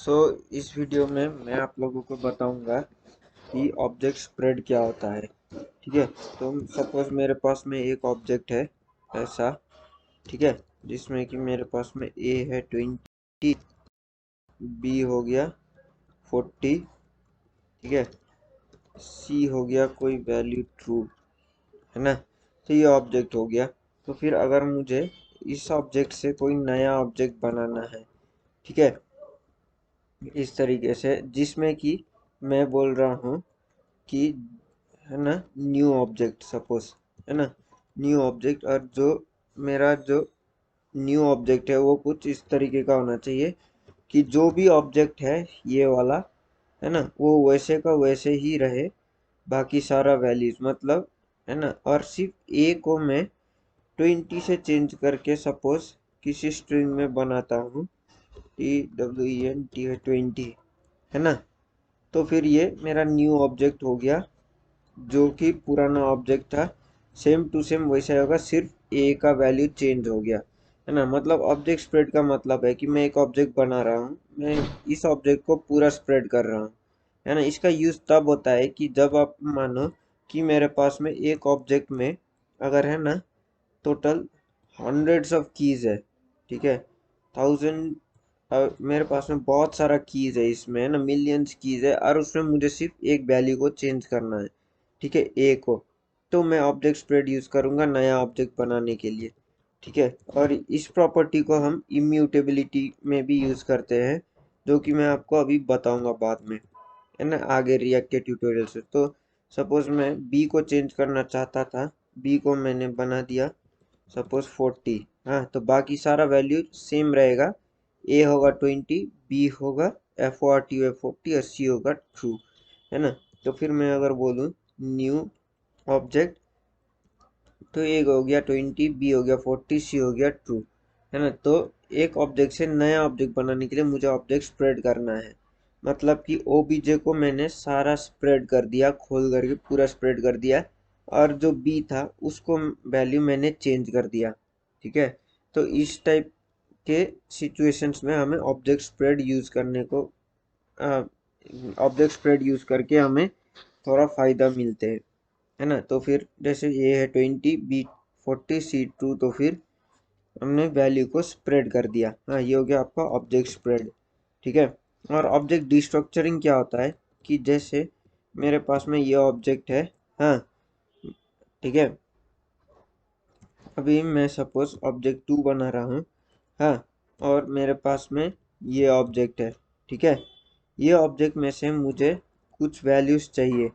सो इस वीडियो में मैं आप लोगों को बताऊंगा कि ऑब्जेक्ट स्प्रेड क्या होता है। ठीक है। तो सपोज मेरे पास में एक ऑब्जेक्ट है ऐसा। ठीक है। जिसमें कि मेरे पास में ए है 20, बी हो गया 40। ठीक है। सी हो गया कोई वैल्यू ट्रू, है ना। तो ये ऑब्जेक्ट हो गया। तो फिर अगर मुझे इस ऑब्जेक्ट से कोई नया ऑब्जेक्ट बनाना है, ठीक है, इस तरीके से जिसमें कि मैं बोल रहा हूँ कि, है ना, न्यू ऑब्जेक्ट सपोज, है ना, न्यू ऑब्जेक्ट। और जो मेरा जो न्यू ऑब्जेक्ट है वो कुछ इस तरीके का होना चाहिए कि जो भी ऑब्जेक्ट है ये वाला, है ना, वो वैसे का वैसे ही रहे, बाकी सारा वैल्यूज मतलब, है ना। और सिर्फ ए को मैं 20 से चेंज करके सपोज किसी स्ट्रिंग में बनाता हूँ, TWENT है 20, है ना। तो फिर ये मेरा न्यू ऑब्जेक्ट हो गया। जो कि पुराना ऑब्जेक्ट था सेम टू सेम वैसा ही होगा, सिर्फ ए का वैल्यू चेंज हो गया, है ना। मतलब ऑब्जेक्ट स्प्रेड का मतलब है कि मैं एक ऑब्जेक्ट बना रहा हूँ, मैं इस ऑब्जेक्ट को पूरा स्प्रेड कर रहा हूँ, है ना। इसका यूज तब होता है कि जब आप मानो कि मेरे पास में एक ऑब्जेक्ट में अगर, है ना, टोटल हंड्रेड्स ऑफ कीज है, ठीक है, 1000, मेरे पास में बहुत सारा कीज है इसमें, है ना, मिलियंस कीज है, और उसमें मुझे सिर्फ एक वैल्यू को चेंज करना है, ठीक है, ए को। तो मैं ऑब्जेक्ट स्प्रेड यूज करूंगा नया ऑब्जेक्ट बनाने के लिए। ठीक है। और इस प्रॉपर्टी को हम इम्यूटेबिलिटी में भी यूज करते हैं, जो कि मैं आपको अभी बताऊंगा बाद में, है ना, आगे रिएक्ट के ट्यूटोरियल से। तो सपोज मैं बी को चेंज करना चाहता था, बी को मैंने बना दिया सपोज 40। हाँ, तो बाकी सारा वैल्यू सेम रहेगा। ए होगा 20, बी होगा FORT 40 और सी होगा ट्रू, है ना। तो फिर मैं अगर बोलूँ न्यू ऑब्जेक्ट, तो ए हो गया 20, बी हो गया 40, सी हो गया ट्रू, है ना। तो एक ऑब्जेक्ट से नया ऑब्जेक्ट बनाने के लिए मुझे ऑब्जेक्ट स्प्रेड करना है। मतलब कि OBJ को मैंने सारा स्प्रेड कर दिया, खोल करके पूरा स्प्रेड कर दिया, और जो बी था उसको वैल्यू मैंने चेंज कर दिया। ठीक है। तो इस टाइप के सिचुएशंस में हमें ऑब्जेक्ट स्प्रेड यूज करने को, ऑब्जेक्ट स्प्रेड यूज करके हमें थोड़ा फायदा मिलते हैं, है ना। तो फिर जैसे ये है 20, बी 40, सी ट्रू, तो फिर हमने वैल्यू को स्प्रेड कर दिया। हाँ, ये हो गया आपका ऑब्जेक्ट स्प्रेड। ठीक है। और ऑब्जेक्ट डिस्ट्रक्चरिंग क्या होता है कि जैसे मेरे पास में ये ऑब्जेक्ट है, हाँ, ठीक है, अभी मैं सपोज ऑब्जेक्ट 2 बना रहा हूँ, हाँ, और मेरे पास में ये ऑब्जेक्ट है। ठीक है। ये ऑब्जेक्ट में से मुझे कुछ वैल्यूज चाहिए।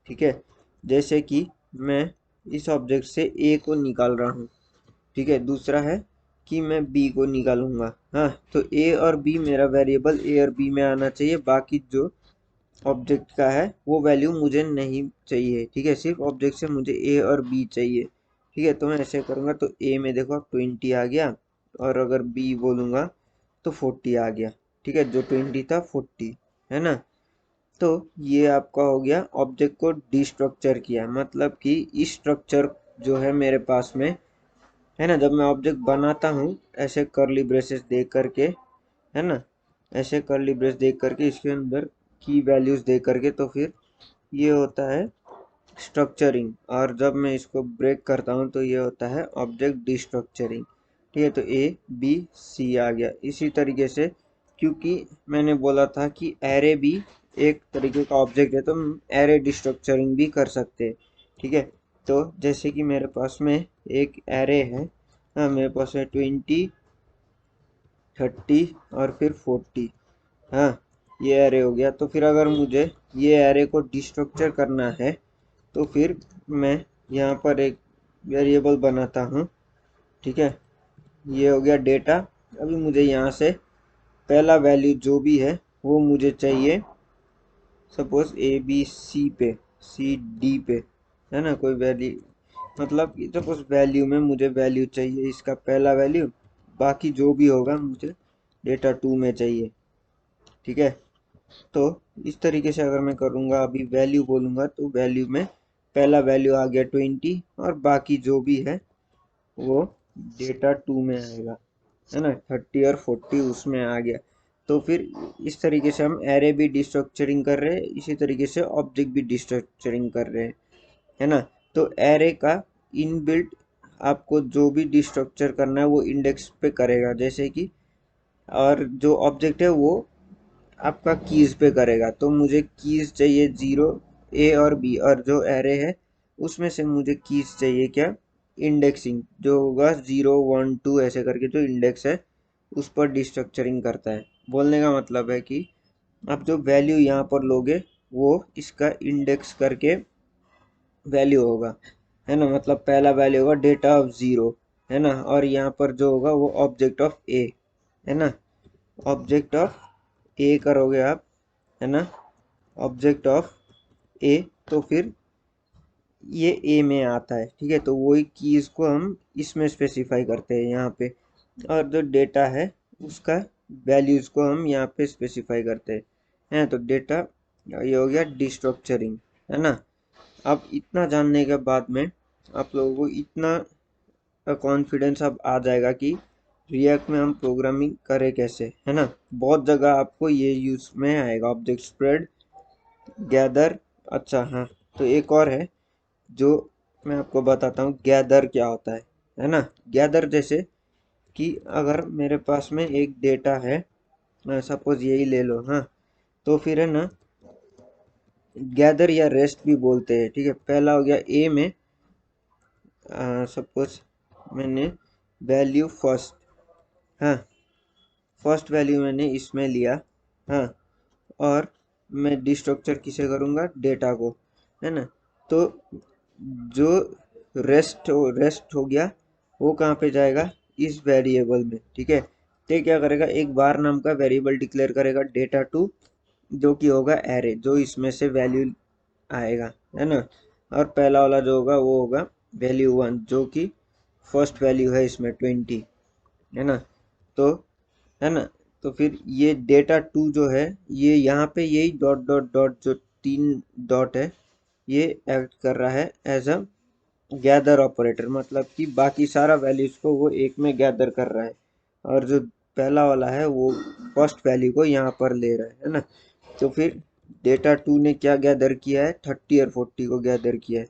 ठीक है। जैसे कि मैं इस ऑब्जेक्ट से ए को निकाल रहा हूँ, ठीक है। दूसरा है कि मैं बी को निकालूंगा। हाँ, तो ए और बी मेरा वेरिएबल ए और बी में आना चाहिए, बाकी जो ऑब्जेक्ट का है वो वैल्यू मुझे नहीं चाहिए। ठीक है। सिर्फ ऑब्जेक्ट से मुझे ए और बी चाहिए। ठीक है। तो मैं ऐसे करूँगा, तो ए में देखो 20 आ गया, और अगर बी बोलूँगा तो 40 आ गया। ठीक है। जो 20 था 40, है ना। तो ये आपका हो गया ऑब्जेक्ट को डिस्ट्रक्चर किया, मतलब कि इस स्ट्रक्चर जो है मेरे पास में, है ना, जब मैं ऑब्जेक्ट बनाता हूँ ऐसे कर्ली ब्रेसेस देख करके, है ना, ऐसे कर्ली ब्रेस देख करके इसके अंदर की वैल्यूज देख करके, तो फिर ये होता है स्ट्रक्चरिंग। और जब मैं इसको ब्रेक करता हूँ तो ये होता है ऑब्जेक्ट डिस्ट्रक्चरिंग। ठीक है। तो A B C आ गया इसी तरीके से, क्योंकि मैंने बोला था कि एरे भी एक तरीके का ऑब्जेक्ट है, तो हम एरे डिस्ट्रक्चरिंग भी कर सकते हैं। ठीक है। तो जैसे कि मेरे पास में एक एरे है, हाँ, मेरे पास है 20, 30 और फिर 40। हाँ, ये एरे हो गया। तो फिर अगर मुझे ये एरे को डिस्ट्रक्चर करना है, तो फिर मैं यहाँ पर एक वेरिएबल बनाता हूँ। ठीक है। ये हो गया डेटा। अभी मुझे यहाँ से पहला वैल्यू जो भी है वो मुझे चाहिए, सपोज ABC पे, CD पे, है ना, कोई वैल्यू, मतलब सपोज वैल्यू में मुझे वैल्यू चाहिए इसका पहला वैल्यू, बाकी जो भी होगा मुझे डेटा 2 में चाहिए। ठीक है। तो इस तरीके से अगर मैं करूँगा, अभी वैल्यू बोलूँगा तो वैल्यू में पहला वैल्यू आ गया 20, और बाकी जो भी है वो डेटा 2 में आएगा, है ना, 30 और 40 उसमें आ गया। तो फिर इस तरीके से हम एरे भी डिस्ट्रक्चरिंग कर रहे हैं, इसी तरीके से ऑब्जेक्ट भी डिस्ट्रक्चरिंग कर रहे हैं, है ना। तो एरे का इनबिल्ट आपको जो भी डिस्ट्रक्चर करना है वो इंडेक्स पे करेगा, जैसे कि, और जो ऑब्जेक्ट है वो आपका कीज पे करेगा। तो मुझे कीज चाहिए 0, ए और बी, और जो एरे है उसमें से मुझे कीज चाहिए क्या, इंडेक्सिंग, जो होगा 0 1 2 ऐसे करके जो इंडेक्स है उस पर डिस्ट्रक्चरिंग करता है। बोलने का मतलब है कि आप जो वैल्यू यहाँ पर लोगे वो इसका इंडेक्स करके वैल्यू होगा, है ना। मतलब पहला वैल्यू होगा डेटा ऑफ 0, है ना, और यहाँ पर जो होगा वो ऑब्जेक्ट ऑफ ए, है ना। ऑब्जेक्ट ऑफ ए करोगे आप, है ना, ऑब्जेक्ट ऑफ ए, तो फिर ये ए में आता है, ठीक है। तो वही कीज को हम इसमें स्पेसिफाई करते हैं यहाँ पे, और जो डेटा है उसका वैल्यूज को हम यहाँ पे स्पेसिफाई करते हैं तो डेटा, ये हो गया डिस्ट्रक्चरिंग, है ना। अब इतना जानने के बाद में आप लोगों को इतना कॉन्फिडेंस अब आ जाएगा कि रिएक्ट में हम प्रोग्रामिंग करें कैसे, है ना। बहुत जगह आपको ये यूज में आएगा, ऑब्जेक्ट स्प्रेड, गैदर। अच्छा हाँ, तो एक और है जो मैं आपको बताता हूँ, गैदर क्या होता है ना। गैदर जैसे कि अगर मेरे पास में एक डेटा है, सपोज यही ले लो, हाँ, तो फिर है ना गैदर या रेस्ट भी बोलते हैं, ठीक है। पहला हो गया ए में, सपोज मैंने वैल्यू फर्स्ट, हाँ, फर्स्ट वैल्यू मैंने इसमें लिया, हाँ, और मैं डिस्ट्रक्चर किसे करूँगा, डेटा को, है ना। तो जो रेस्ट हो गया वो कहाँ पे जाएगा, इस वेरिएबल में, ठीक है। तो क्या करेगा, एक बार नाम का वेरिएबल डिक्लेयर करेगा डेटा टू, जो कि होगा एरे, जो इसमें से वैल्यू आएगा, है ना। और पहला वाला जो होगा वो होगा वैल्यू वन, जो कि फर्स्ट वैल्यू है इसमें 20, है ना। तो, है ना, तो फिर ये डेटा टू जो है ये यहाँ पे यही डॉट डॉट डॉट जो तीन डॉट है ये एक्ट कर रहा है एज अ गैदर ऑपरेटर, मतलब कि बाकी सारा वैल्यूज को वो एक में गैदर कर रहा है, और जो पहला वाला है वो फर्स्ट वैल्यू को यहाँ पर ले रहा है ना। तो फिर डेटा टू ने क्या गैदर किया है, 30 और 40 को गैदर किया है।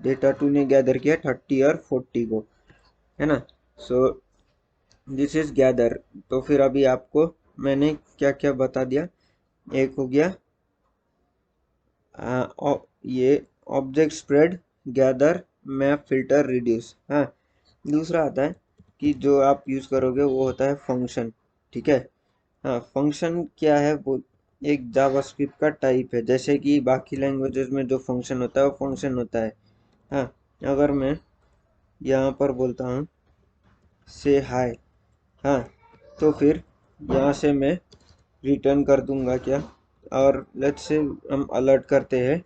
डेटा टू ने गैदर किया 30 और 40 को, है ना। So this is gather. तो फिर अभी आपको मैंने क्या क्या बता दिया, एक हो गया ये object spread, gather, map, filter, reduce, हाँ। दूसरा आता है कि जो आप यूज करोगे वो होता है फंक्शन, ठीक है। हाँ, फंक्शन क्या है, वो एक जावास्क्रिप्ट का टाइप है, जैसे कि बाकी लैंग्वेजेस में जो फंक्शन होता है वो फंक्शन होता है, हाँ। अगर मैं यहाँ पर बोलता हूँ से हाय, हाँ, तो फिर यहाँ से मैं रिटर्न कर दूंगा क्या, और लेट्स से हम अलर्ट करते हैं,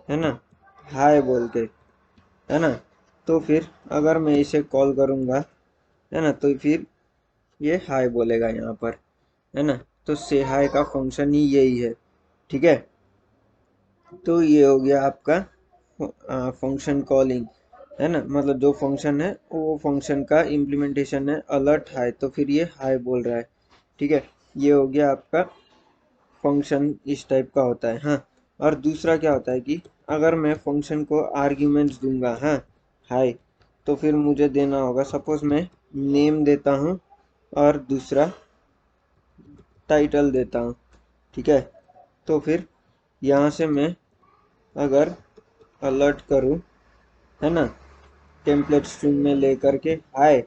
है ना, हाय बोल के, है ना। तो फिर अगर मैं इसे कॉल करूँगा, है ना, तो फिर ये हाय बोलेगा यहाँ पर, है ना। तो से हाय का फंक्शन ही यही है, ठीक है। तो ये हो गया आपका फंक्शन कॉलिंग, है ना। मतलब जो फंक्शन है वो फंक्शन का इम्प्लीमेंटेशन है अलर्ट हाय, तो फिर ये हाय बोल रहा है, ठीक है। ये हो गया आपका फंक्शन, इस टाइप का होता है, हाँ। और दूसरा क्या होता है कि अगर मैं फंक्शन को आर्ग्यूमेंट्स दूंगा, हाँ, हाय, तो फिर मुझे देना होगा, सपोज मैं नेम देता हूँ और दूसरा टाइटल देता हूँ, ठीक है। तो फिर यहाँ से मैं अगर अलर्ट करूँ, है ना, टेम्पलेट स्ट्रिंग में लेकर के हाय,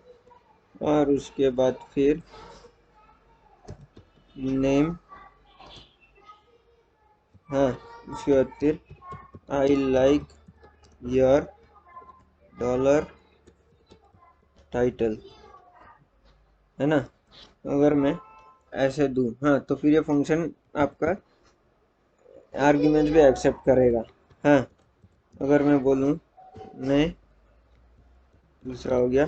और उसके बाद फिर नेम, हाँ, उसके बाद फिर आई लाइक योर डॉलर टाइटल, है ना। अगर मैं ऐसे दूं, हाँ, तो फिर ये फंक्शन आपका आर्ग्यूमेंट भी एक्सेप्ट करेगा, हाँ। अगर मैं बोलूं मैं, दूसरा हो गया,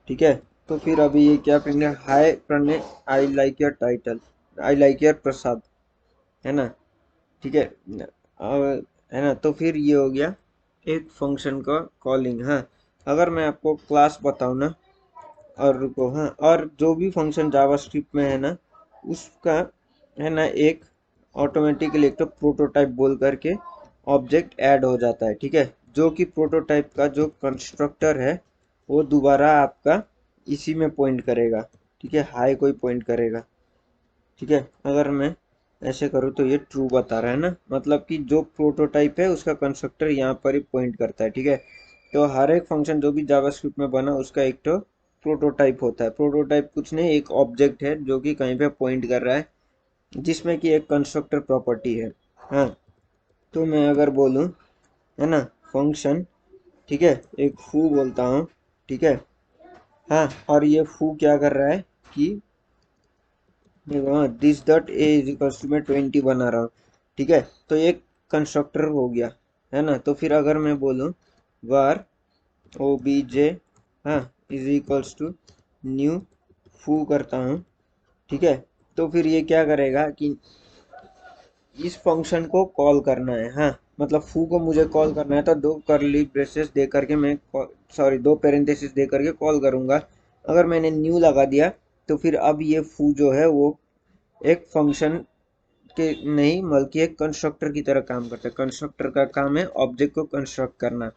ठीक है। तो फिर अभी ये क्या करेंगे, hi Pranay, I like your title, I like your Prasad, है ना, ठीक है। है ना, तो फिर ये हो गया एक फंक्शन का कॉलिंग, हाँ। अगर मैं आपको क्लास बताऊँ ना, और रुको, हाँ, और जो भी फंक्शन जावास्क्रिप्ट में है ना, उसका है ना एक ऑटोमेटिकली एक तो प्रोटोटाइप बोल करके ऑब्जेक्ट ऐड हो जाता है, ठीक है। जो कि प्रोटोटाइप का जो कंस्ट्रक्टर है वो दोबारा आपका इसी में पॉइंट करेगा, ठीक है, हाई कोई पॉइंट करेगा, ठीक है। अगर मैं ऐसे करूँ तो ये ट्रू बता रहा है ना, मतलब कि जो प्रोटोटाइप है उसका कंस्ट्रक्टर यहाँ पर ही पॉइंट करता है, ठीक है। तो हर एक फंक्शन जो भी जावास्क्रिप्ट में बना उसका एक तो प्रोटोटाइप होता है। प्रोटोटाइप कुछ नहीं, एक ऑब्जेक्ट है जो कि कहीं पे पॉइंट कर रहा है, जिसमें कि एक कंस्ट्रक्टर प्रॉपर्टी है। हाँ, तो मैं अगर बोलूँ, है ना, फंक्शन, ठीक है, एक फू बोलता हूँ, ठीक है। हाँ, और ये फू क्या कर रहा है कि this dot a is equals to मैं 20 बना रहा हूँ, ठीक है। तो एक कंस्ट्रक्टर हो गया, है ना। तो फिर अगर मैं बोलूँ var obj, हाँ, इज इक्वल्स टू न्यू फू करता हूँ, ठीक है। तो फिर ये क्या करेगा कि इस फंक्शन को कॉल करना है, हाँ, मतलब फू को मुझे कॉल करना है, तो दो करली ब्रेसेस दे करके मैं, सॉरी, दो पेरेंथेसिस दे करके कॉल करूंगा। अगर मैंने न्यू लगा दिया तो फिर अब ये फू जो है वो एक फंक्शन के नहीं बल्कि एक कंस्ट्रक्टर की तरह काम करता है। कंस्ट्रक्टर का काम है ऑब्जेक्ट को कंस्ट्रक्ट करना,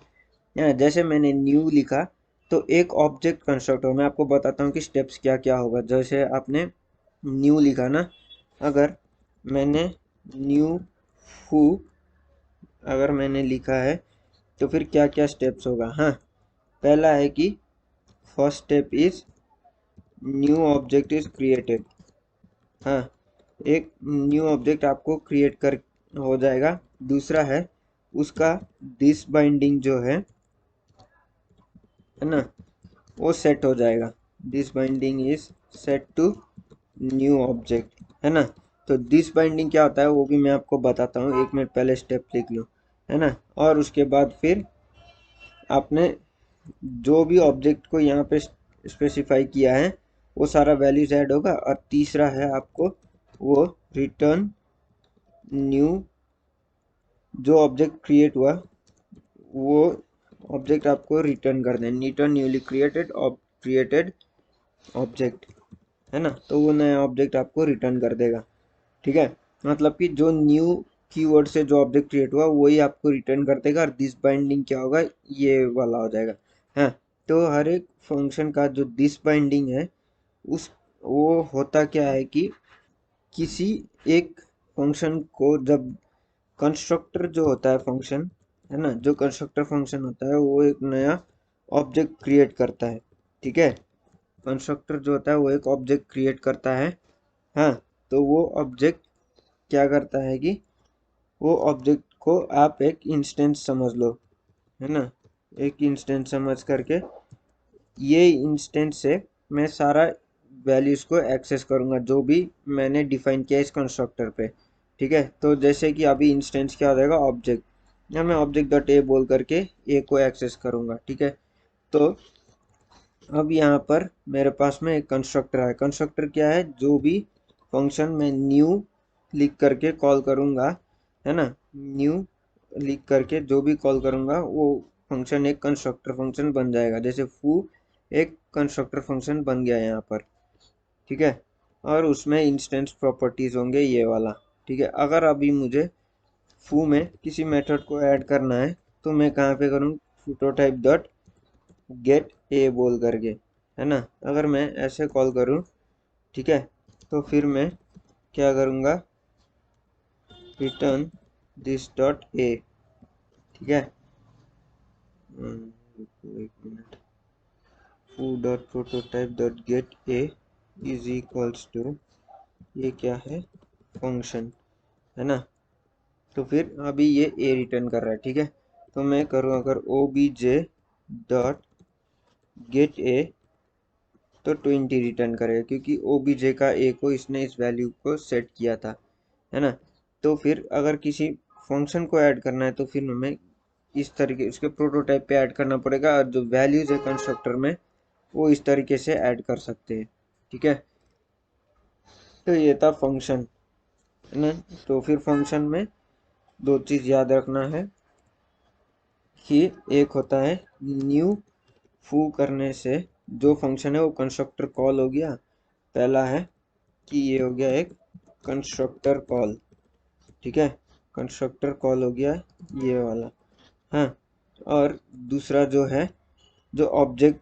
है। जैसे मैंने न्यू लिखा तो एक ऑब्जेक्ट कंस्ट्रक्ट हो। मैं आपको बताता हूँ कि स्टेप्स क्या क्या होगा। जैसे आपने न्यू लिखा ना, अगर मैंने न्यू फू अगर मैंने लिखा है तो फिर क्या क्या स्टेप्स होगा। हाँ, पहला है कि first step is new object is created. हाँ, एक न्यू ऑब्जेक्ट आपको क्रिएट कर हो जाएगा। दूसरा है उसका दिस बाइंडिंग जो है ना, वो सेट हो जाएगा। This binding is set to new object, है ना। तो दिस बाइंडिंग क्या होता है वो भी मैं आपको बताता हूँ, एक मिनट, पहले स्टेप लिख लो, है ना। और उसके बाद फिर आपने जो भी ऑब्जेक्ट को यहाँ पे स्पेसिफाई किया है वो सारा वैल्यूज ऐड होगा। और तीसरा है आपको वो रिटर्न न्यू, जो ऑब्जेक्ट क्रिएट हुआ वो ऑब्जेक्ट आपको रिटर्न कर दें। रिटर्न न्यूली क्रिएटेड ऑब्जेक्ट, है ना। तो वो नया ऑब्जेक्ट आपको रिटर्न कर देगा, ठीक है। मतलब कि जो न्यू कीवर्ड से जो ऑब्जेक्ट क्रिएट हुआ वही आपको रिटर्न कर देगा। और दिस बाइंडिंग क्या होगा, ये वाला हो जाएगा। हाँ, तो हर एक फंक्शन का जो दिस बाइंडिंग है उस वो होता क्या है कि किसी एक फंक्शन को जब कंस्ट्रक्टर जो होता है फंक्शन, है ना, जो कंस्ट्रक्टर फंक्शन होता है वो एक नया ऑब्जेक्ट क्रिएट करता है, ठीक है। कंस्ट्रक्टर जो होता है वो एक ऑब्जेक्ट क्रिएट करता है। हाँ, तो वो ऑब्जेक्ट क्या करता है कि वो ऑब्जेक्ट को आप एक इंस्टेंस समझ लो, है ना। एक इंस्टेंस समझ करके ये इंस्टेंस से मैं सारा वैल्यूज को एक्सेस करूंगा जो भी मैंने डिफाइन किया इस कंस्ट्रक्टर पे, ठीक है। तो जैसे कि अभी इंस्टेंस क्या हो जाएगा, ऑब्जेक्ट, या मैं ऑब्जेक्ट डॉट ए बोल करके ए को एक्सेस करूंगा, ठीक है। तो अब यहाँ पर मेरे पास में एक कंस्ट्रक्टर है। कंस्ट्रक्टर क्या है, जो भी फंक्शन मैं न्यू लिख करके कॉल करूँगा, है ना, न्यू लिख करके जो भी कॉल करूँगा वो फंक्शन एक कंस्ट्रक्टर फंक्शन बन जाएगा। जैसे फू एक कंस्ट्रक्टर फंक्शन बन गया यहाँ पर, ठीक है। और उसमें इंस्टेंस प्रॉपर्टीज होंगे ये वाला, ठीक है। अगर अभी मुझे फू में किसी मेथड को ऐड करना है तो मैं कहाँ पे करूँ, प्रोटोटाइप डॉट गेट ए बोल करके, है ना। अगर मैं ऐसे कॉल करूँ, ठीक है, तो फिर मैं क्या करूँगा, रिटर्न दिस डॉट ए, ठीक है। एक minute, foo dot prototype dot get a is equals to, ये क्या है, फंक्शन, है ना। तो फिर अभी ये ए रिटर्न कर रहा है, ठीक है। तो मैं करूँ अगर O B J dot get a, तो 20 रिटर्न करेगा क्योंकि ओबीजे का ए को इसने इस वैल्यू को सेट किया था, है ना। तो फिर अगर किसी फंक्शन को ऐड करना है तो फिर हमें इस तरीके उसके प्रोटोटाइप पे ऐड करना पड़ेगा। और जो वैल्यूज है कंस्ट्रक्टर में वो इस तरीके से ऐड कर सकते हैं, ठीक है। तो ये था फंक्शन, है ना। तो फिर फंक्शन में दो चीज याद रखना है कि एक होता है न्यू फू करने से जो फंक्शन है वो कंस्ट्रक्टर कॉल हो गया। पहला है कि ये हो गया एक कंस्ट्रक्टर कॉल, ठीक है, कंस्ट्रक्टर कॉल हो गया ये वाला। हाँ, और दूसरा जो है, जो ऑब्जेक्ट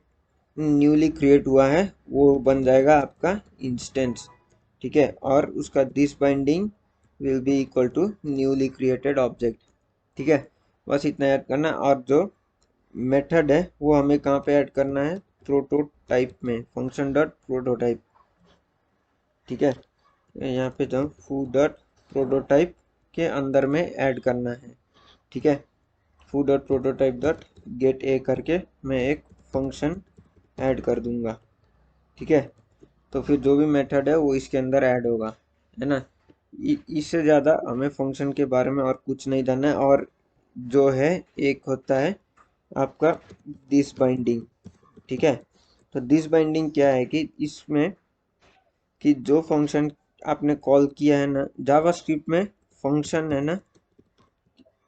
न्यूली क्रिएट हुआ है वो बन जाएगा आपका इंस्टेंस, ठीक है, और उसका this binding will be equal to newly created object, ठीक है। बस इतना ऐड करना। और जो मेथड है वो हमें कहाँ पे ऐड करना है, प्रोटोटाइप में, फंक्शन डॉट प्रोटोटाइप, ठीक है। यहाँ पे जाओ, फू डॉट प्रोटोटाइप के अंदर में ऐड करना है, ठीक है। फू डॉट प्रोटोटाइप डॉट गेट ए करके मैं एक फंक्शन ऐड कर दूंगा, ठीक है। तो फिर जो भी मेथड है वो इसके अंदर ऐड होगा, है ना। इससे ज़्यादा हमें फंक्शन के बारे में और कुछ नहीं जानना है। और जो है एक होता है आपका दिस बाइंडिंग, ठीक है। तो दिस बाइंडिंग क्या है कि इसमें कि जो फंक्शन आपने कॉल किया है ना, जावास्क्रिप्ट में फंक्शन है ना,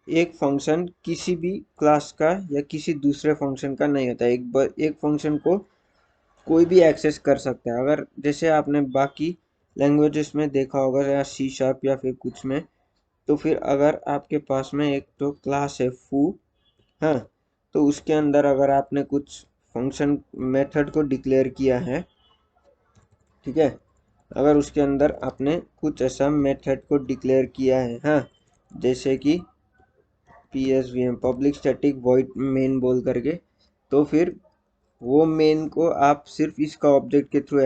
एक फंक्शन किसी भी क्लास का या किसी दूसरे फंक्शन का नहीं होता है। एक फंक्शन को कोई भी एक्सेस कर सकता है। अगर जैसे आपने बाकी लैंग्वेजेस में देखा होगा या सी शार्प या फिर कुछ में, तो फिर अगर आपके पास में एक तो क्लास है फू, हाँ, तो उसके अंदर अगर आपने कुछ फंक्शन मेथड को डिक्लेयर किया है, ठीक है, अगर उसके अंदर आपने कुछ ऐसा मेथड को डिक्लेयर किया है, हाँ, जैसे कि PSVM public static void main बोल करके, तो फिर वो मेन को आप सिर्फ इसका ऑब्जेक्ट के थ्रू